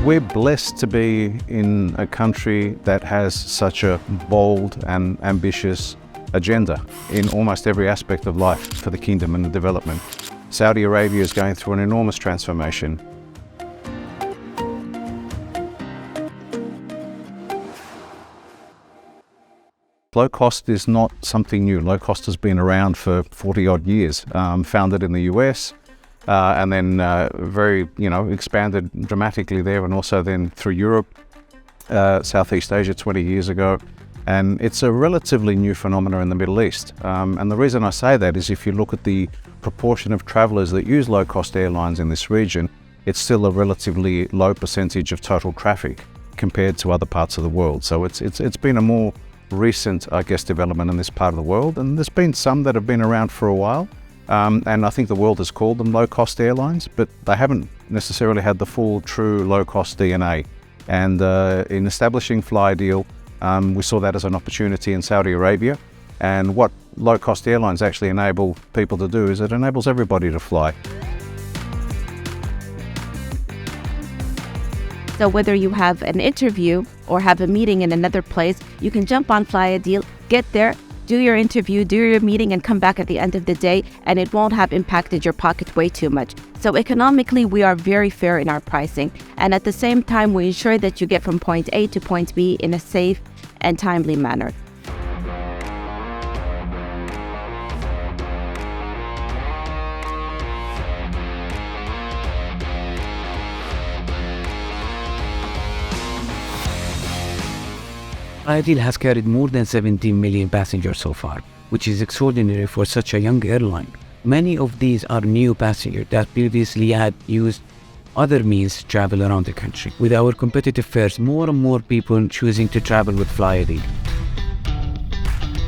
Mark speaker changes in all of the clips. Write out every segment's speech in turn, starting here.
Speaker 1: We're blessed to be in a country that has such a bold and ambitious agenda in almost every aspect of life for the kingdom and the development. Saudi Arabia is going through an enormous transformation. Low cost is not something new. Low cost has been around for 40 odd years, founded in the US, and then expanded dramatically there, and also then through Europe, Southeast Asia 20 years ago. And it's a relatively new phenomenon in the Middle East. And the reason I say that is if you look at the proportion of travelers that use low-cost airlines in this region, it's still a relatively low percentage of total traffic compared to other parts of the world. So it's been a more recent, I guess, development in this part of the world. And there's been some that have been around for a while. And I think the world has called them low-cost airlines, but they haven't necessarily had the full, true low-cost DNA. And in establishing Flyadeal, we saw that as an opportunity in Saudi Arabia. And what low-cost airlines actually enable people to do is it enables everybody to fly.
Speaker 2: So whether you have an interview or have a meeting in another place, you can jump on Flyadeal, get there, do your interview, do your meeting, and come back at the end of the day, and it won't have impacted your pocket way too much. So economically, we are very fair in our pricing. And at the same time, we ensure that you get from point A to point B in a safe and timely manner.
Speaker 3: Flyadeal has carried more than 17 million passengers so far, which is extraordinary for such a young airline. Many of these are new passengers that previously had used other means to travel around the country. With our competitive fares, more and more people choosing to travel with Flyadeal.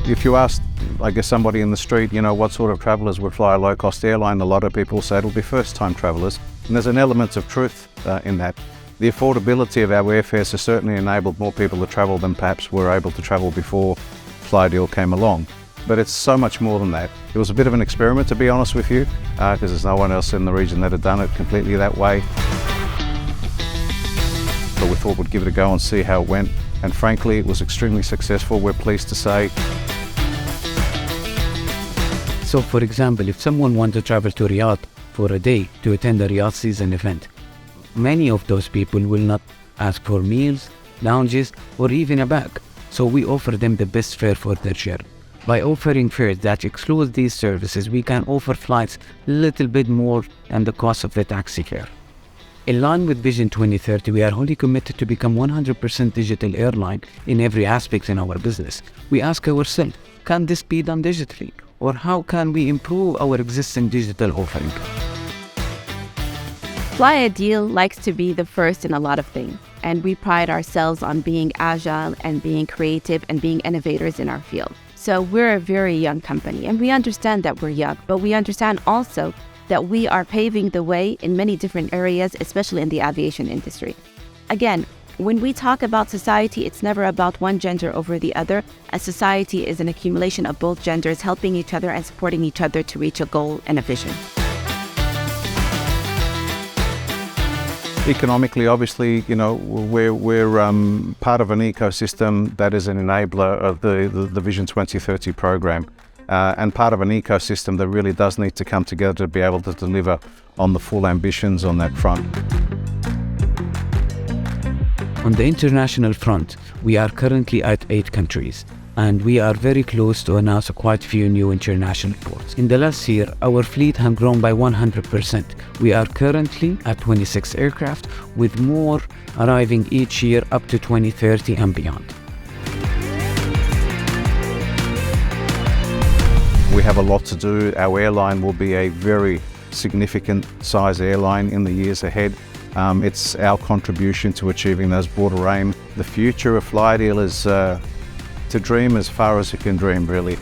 Speaker 1: If you ask, I guess, somebody in the street, what sort of travelers would fly a low-cost airline, a lot of people say it'll be first-time travelers. And there's an element of truth in that. The affordability of our airfares has certainly enabled more people to travel than perhaps were able to travel before Flyadeal came along. But it's so much more than that. It was a bit of an experiment, to be honest with you, because there's no one else in the region that had done it completely that way. But we thought we'd give it a go and see how it went. And frankly, it was extremely successful, we're pleased to say.
Speaker 3: So for example, if someone wants to travel to Riyadh for a day to attend a Riyadh season event, many of those people will not ask for meals, lounges, or even a bag. So we offer them the best fare for their journey. By offering fares that exclude these services, we can offer flights a little bit more than the cost of the taxi fare. In line with Vision 2030, we are wholly committed to become 100% digital airline in every aspect in our business. We ask ourselves, can this be done digitally? Or how can we improve our existing digital offering?
Speaker 2: Flyadeal likes to be the first in a lot of things, and we pride ourselves on being agile and being creative and being innovators in our field. So we're a very young company, and we understand that we're young, but we understand also that we are paving the way in many different areas, especially in the aviation industry. Again, when we talk about society, it's never about one gender over the other. A society is an accumulation of both genders helping each other and supporting each other to reach a goal and a vision.
Speaker 1: Economically, obviously, we're part of an ecosystem that is an enabler of the Vision 2030 program, and part of an ecosystem that really does need to come together to be able to deliver on the full ambitions on that front.
Speaker 3: On the international front, we are currently at 8 countries, and we are very close to announce quite a few new international ports. In the last year, our fleet has grown by 100%. We are currently at 26 aircraft, with more arriving each year up to 2030 and beyond.
Speaker 1: We have a lot to do. Our airline will be a very significant size airline in the years ahead. It's our contribution to achieving those broader aims. The future of Flyadeal is to dream as far as you can dream, really.